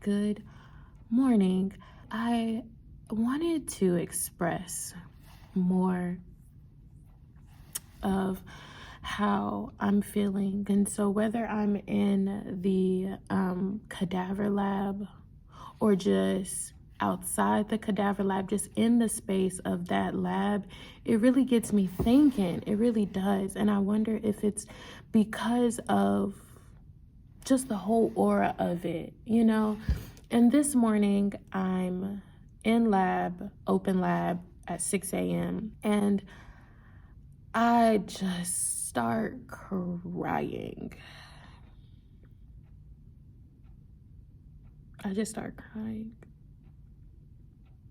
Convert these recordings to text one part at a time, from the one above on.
Good morning. I wanted to express more of how I'm feeling. And so whether I'm in the cadaver lab or just outside the cadaver lab, just in the space of that lab, it really gets me thinking. It really does. And I wonder if it's because of just the whole aura of it, you know? And this morning, I'm in lab, open lab at 6 a.m. And I just start crying. I just start crying.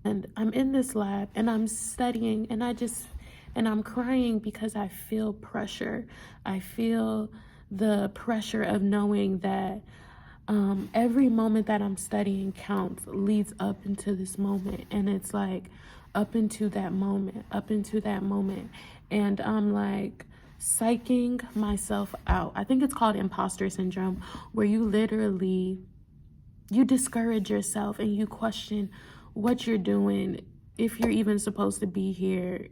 And I'm in this lab and I'm studying and I'm crying because I feel pressure. I feel the pressure of knowing that every moment that I'm studying counts, leads up into this moment. And it's like up into that moment. And I'm like psyching myself out. I think it's called imposter syndrome, where you literally, you discourage yourself and you question what you're doing, if you're even supposed to be here.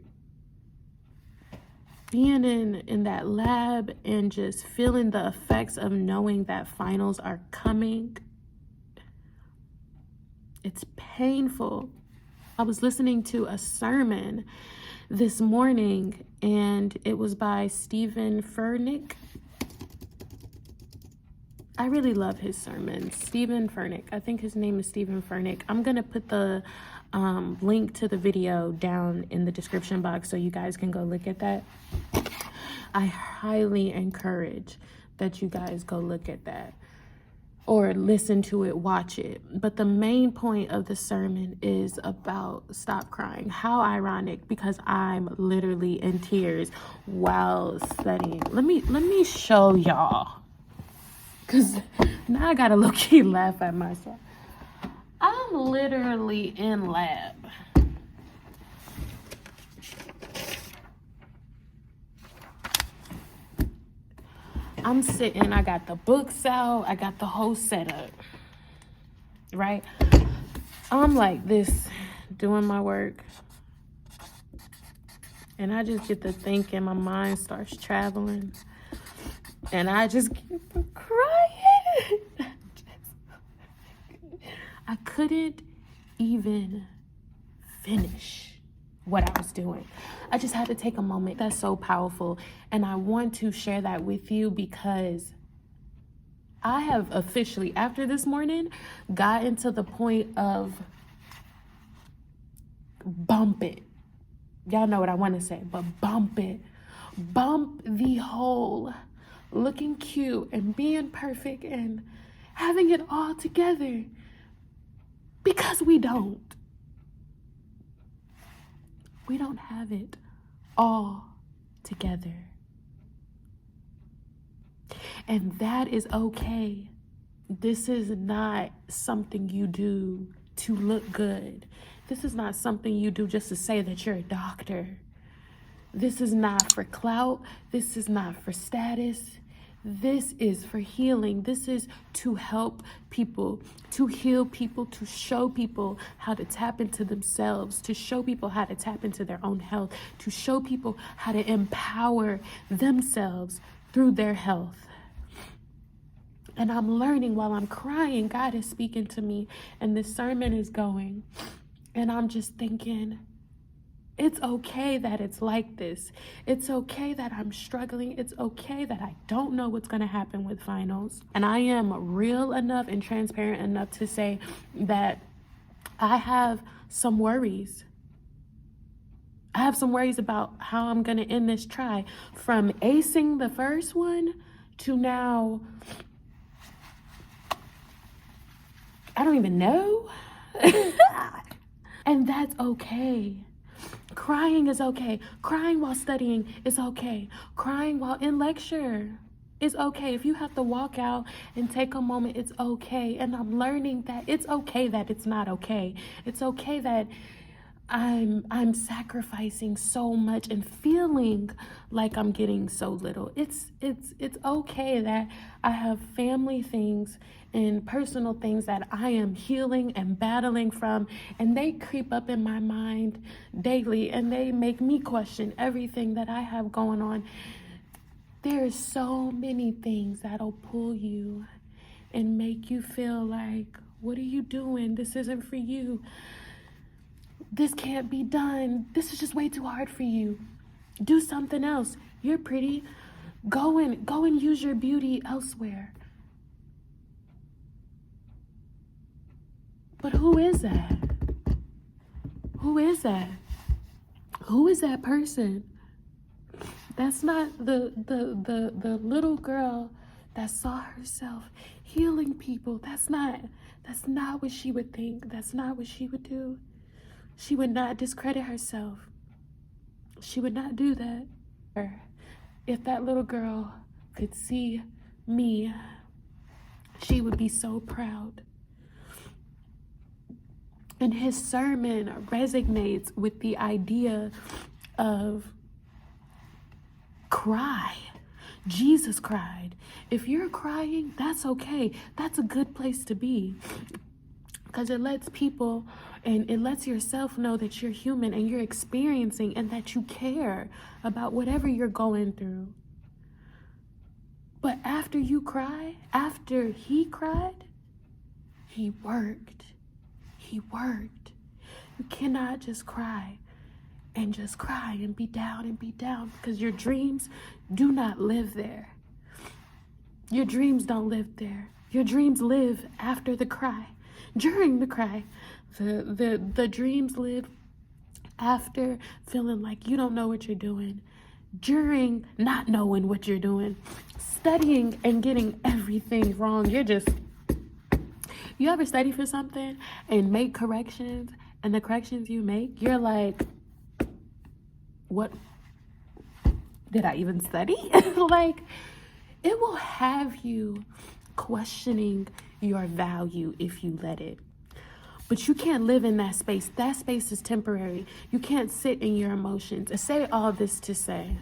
Being in that lab and just feeling the effects of knowing that finals are coming, it's painful. I was listening to a sermon this morning and it was by Stephen Furnick. I really love his sermons. Stephen Furnick. I think his name is Stephen Furnick. I'm going to put the link to the video down in the description box so you guys can go look at that. I highly encourage that you guys go look at that or listen to it, watch it. But the main point of the sermon is about stop crying. How ironic, because I'm literally in tears while studying. Let me show y'all. Because now I gotta low-key laugh at myself. I'm literally in lab. I'm sitting, I got the books out, I got the whole setup, right? I'm like this, doing my work. And I just get to thinking, my mind starts traveling. And I just keep crying. I couldn't even finish what I was doing. I just had to take a moment. That's so powerful. And I want to share that with you because I have officially, after this morning, gotten to the point of bump it. Y'all know what I want to say, but bump it. Bump the whole looking cute and being perfect and having it all together, because we don't have it all together, and that is okay. This is not something you do to look good. This is not something you do just to say that you're a doctor. This is not for clout. This is not for status. This is for healing. This is to help people, to heal people, to show people how to tap into themselves, to show people how to tap into their own health, to show people how to empower themselves through their health. And I'm learning while I'm crying. God is speaking to me and this sermon is going. And I'm just thinking, it's okay that it's like this. It's okay that I'm struggling. It's okay that I don't know what's going to happen with finals. And I am real enough and transparent enough to say that I have some worries. I have some worries about how I'm going to end this try. From acing the first one to now, I don't even know. And that's okay. Crying is okay. Crying while studying is okay. Crying while in lecture is okay. If you have to walk out and take a moment, it's okay. And I'm learning that it's okay that it's not okay. It's okay that I'm sacrificing so much and feeling like I'm getting so little. It's okay that I have family things and personal things that I am healing and battling from, and they creep up in my mind daily and they make me question everything that I have going on. There's so many things that'll pull you and make you feel like, what are you doing? This isn't for you. This can't be done. This is just way too hard for you. Do something else. You're pretty. Go and use your beauty elsewhere. But who is that? Who is that? Who is that person? That's not the little girl that saw herself healing people. That's not what she would think. That's not what she would do. She would not discredit herself. She would not do that. If that little girl could see me, she would be so proud. And his sermon resonates with the idea of cry. Jesus cried. If you're crying, that's okay. That's a good place to be. Because it lets people and it lets yourself know that you're human and you're experiencing and that you care about whatever you're going through. But after you cry, after he cried, he worked. He worked. You cannot just cry and be down because your dreams do not live there. Your dreams don't live there. Your dreams live after the cry. During the cry, the dreams live after feeling like you don't know what you're doing, during not knowing what you're doing, studying and getting everything wrong. You ever study for something and make corrections, and the corrections you make, you're like, what did I even study? Like, it will have you questioning your value if you let it. But you can't live in that space. That space is temporary. You can't sit in your emotions. I say all this to say,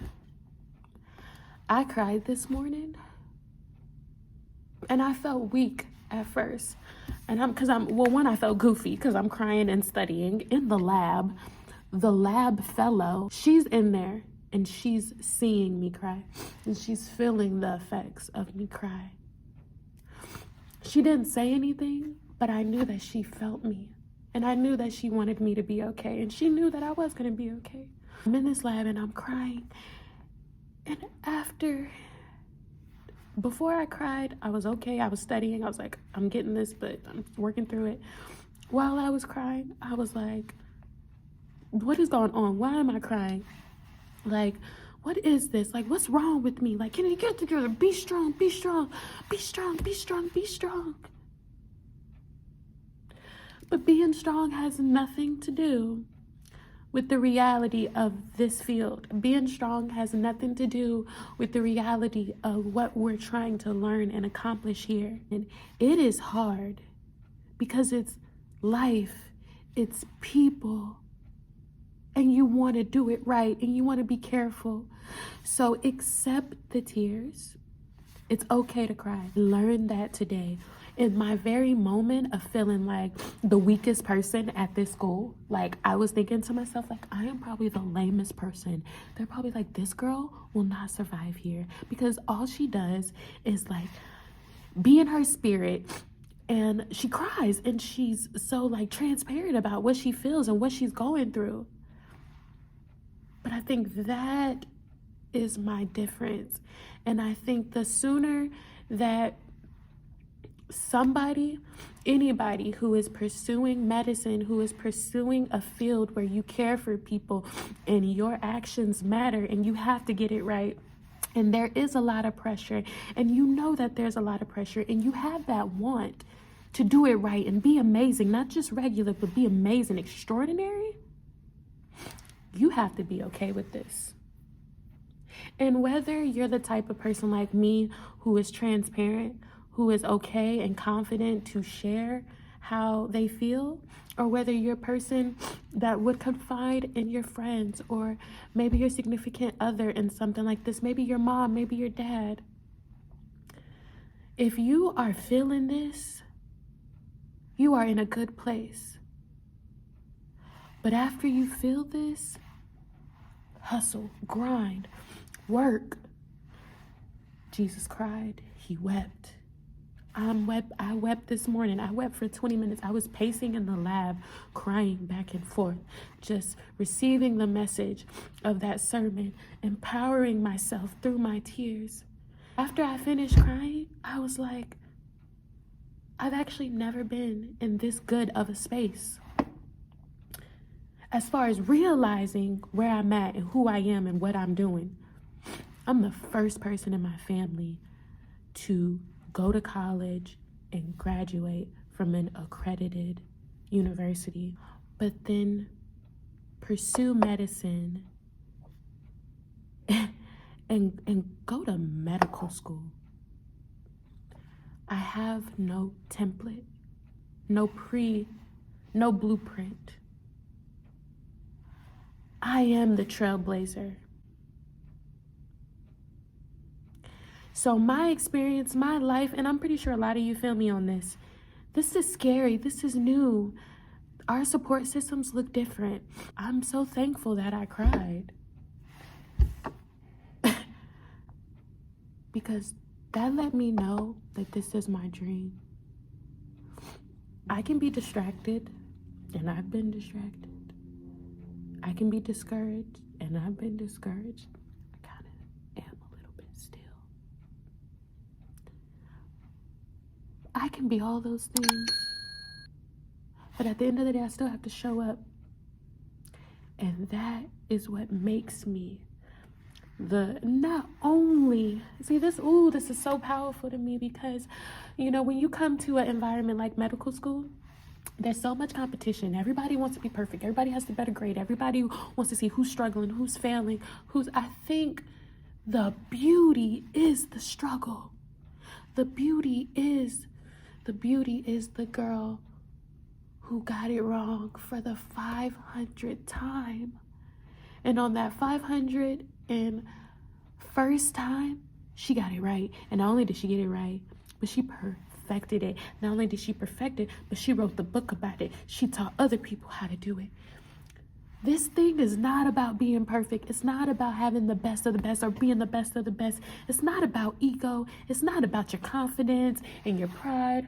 I cried this morning and I felt weak at first. And I felt goofy because I'm crying and studying in the lab. The lab fellow, she's in there and she's seeing me cry and she's feeling the effects of me cry. She didn't say anything, but I knew that she felt me. And I knew that she wanted me to be okay. And she knew that I was going to be okay. I'm in this lab and I'm crying. And before I cried, I was okay. I was studying. I was like, I'm getting this, but I'm working through it. While I was crying, I was like, what is going on? Why am I crying? Like, what is this? Like, what's wrong with me? Like, can you get together? Be strong, be strong, be strong, be strong, be strong. But being strong has nothing to do with the reality of this field. Being strong has nothing to do with the reality of what we're trying to learn and accomplish here. And it is hard because it's life, it's people, and you want to do it right and you want to be careful. So accept the tears. It's okay to cry. Learn that today. In my very moment of feeling like the weakest person at this school, like I was thinking to myself, like, I am probably the lamest person. They're probably like, this girl will not survive here because all she does is like be in her spirit and she cries and she's so like transparent about what she feels and what she's going through. But I think that is my difference. And I think the sooner that anybody who is pursuing medicine, who is pursuing a field where you care for people and your actions matter and you have to get it right, and there is a lot of pressure, and you know that there's a lot of pressure, and you have that want to do it right and be amazing, not just regular, but be amazing, extraordinary, you have to be okay with this. And whether you're the type of person like me who is transparent, who is okay and confident to share how they feel, or whether you're a person that would confide in your friends, or maybe your significant other in something like this, maybe your mom, maybe your dad. If you are feeling this, you are in a good place. But after you feel this, hustle, grind, work. Jesus cried, he wept. I wept this morning. I wept for 20 minutes. I was pacing in the lab, crying back and forth, just receiving the message of that sermon, empowering myself through my tears. After I finished crying, I was like, I've actually never been in this good of a space. As far as realizing where I'm at and who I am and what I'm doing, I'm the first person in my family to go to college and graduate from an accredited university, but then pursue medicine and go to medical school. I have no template, no blueprint. I am the trailblazer. So my experience, my life, and I'm pretty sure a lot of you feel me on this. This is scary. This is new. Our support systems look different. I'm so thankful that I cried. Because that let me know that this is my dream. I can be distracted, and I've been distracted. I can be discouraged, and I've been discouraged. I kind of am a little bit still. I can be all those things, but at the end of the day, I still have to show up. And that is what makes me not only, see this is so powerful to me, because, when you come to an environment like medical school, there's so much competition. Everybody wants to be perfect. Everybody has the better grade. Everybody wants to see who's struggling, who's failing, I think the beauty is the struggle. The beauty is the girl who got it wrong for the 500th time. And on that 501st time, she got it right. And not only did she get it right, but she perfected it. Not only did she perfect it, but she wrote the book about it. She taught other people how to do it. This thing is not about being perfect. It's not about having the best of the best or being the best of the best. It's not about ego. It's not about your confidence and your pride.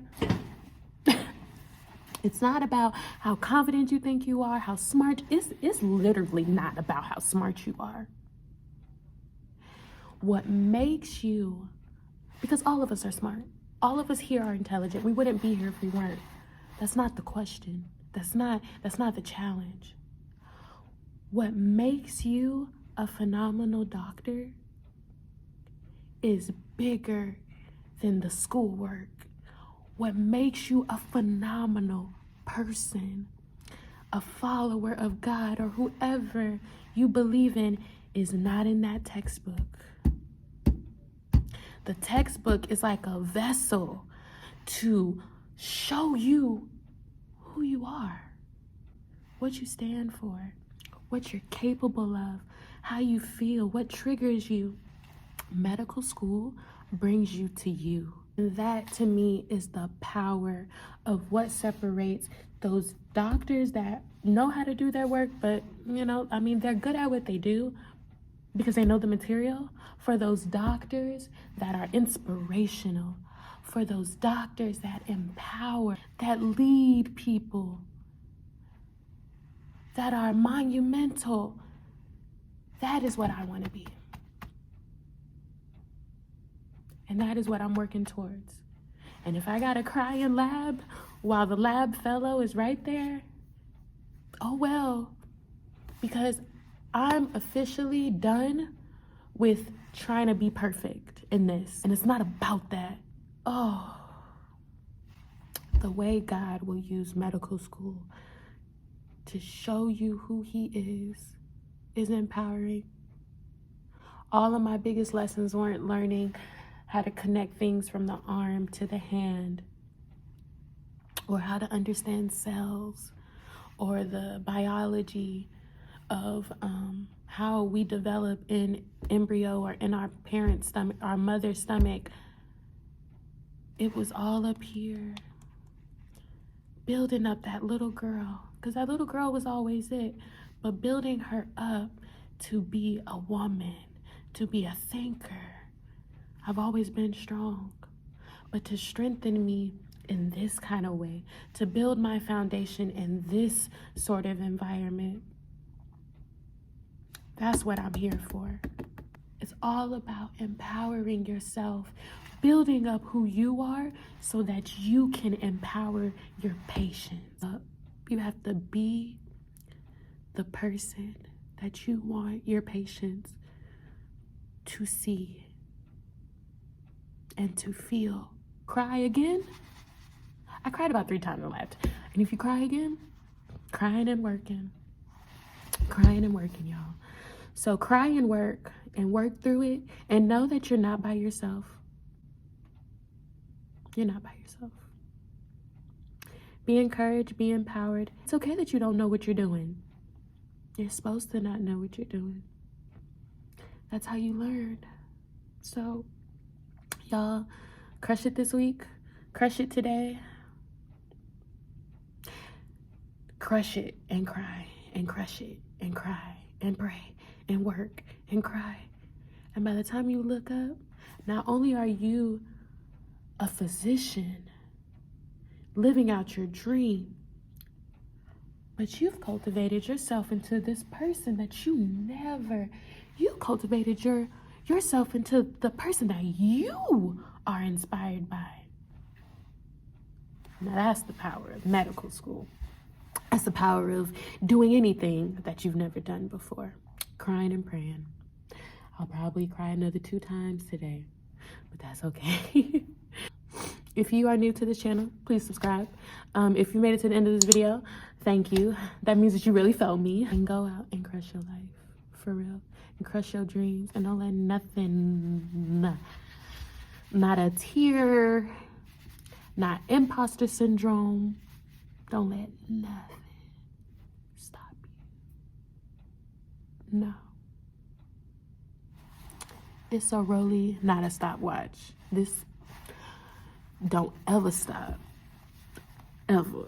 It's not about how confident you think you are, how smart. It's literally not about how smart you are. What makes you, because all of us are smart. All of us here are intelligent. We wouldn't be here if we weren't. That's not the question. That's not the challenge. What makes you a phenomenal doctor is bigger than the schoolwork. What makes you a phenomenal person, a follower of God, or whoever you believe in, is not in that textbook. The textbook is like a vessel to show you who you are, what you stand for, what you're capable of, how you feel, what triggers you. Medical school brings you to you. And that, to me, is the power of what separates those doctors that know how to do their work, but, they're good at what they do because they know the material, for those doctors that are inspirational, for those doctors that empower, that lead people, that are monumental. That is what I want to be. And that is what I'm working towards. And if I gotta cry in lab while the lab fellow is right there, oh well, because I'm officially done with trying to be perfect in this. And it's not about that. Oh, the way God will use medical school to show you who he is empowering. All of my biggest lessons weren't learning how to connect things from the arm to the hand, or how to understand cells, or the biology of how we develop in embryo or in our parents' stomach, our mother's stomach. It was all up here, building up that little girl, because that little girl was always it, but building her up to be a woman, to be a thinker. I've always been strong, but to strengthen me in this kind of way, to build my foundation in this sort of environment, that's what I'm here for. It's all about empowering yourself, building up who you are so that you can empower your patients. You have to be the person that you want your patients to see and to feel. Cry again? I cried about 3 times and left. And if you cry again, crying and working. Crying and working, y'all. So cry and work through it, and know that you're not by yourself. You're not by yourself. Be encouraged, be empowered. It's okay that you don't know what you're doing. You're supposed to not know what you're doing. That's how you learn. So, y'all, crush it this week. Crush it today. Crush it and cry, and crush it and cry and pray and work and cry. And by the time you look up, not only are you a physician living out your dream, but you've cultivated yourself into this person that you cultivated yourself into the person that you are inspired by. Now that's the power of medical school. That's the power of doing anything that you've never done before. Crying and praying. I'll probably cry another 2 times today, but that's okay. If you are new to this channel, please subscribe. If you made it to the end of this video, thank you. That means that you really felt me. And go out and crush your life, for real. And crush your dreams. And don't let nothing, not a tear, not imposter syndrome, don't let nothing stop you. No. It's a rollie, not a stopwatch. This don't ever stop. Ever.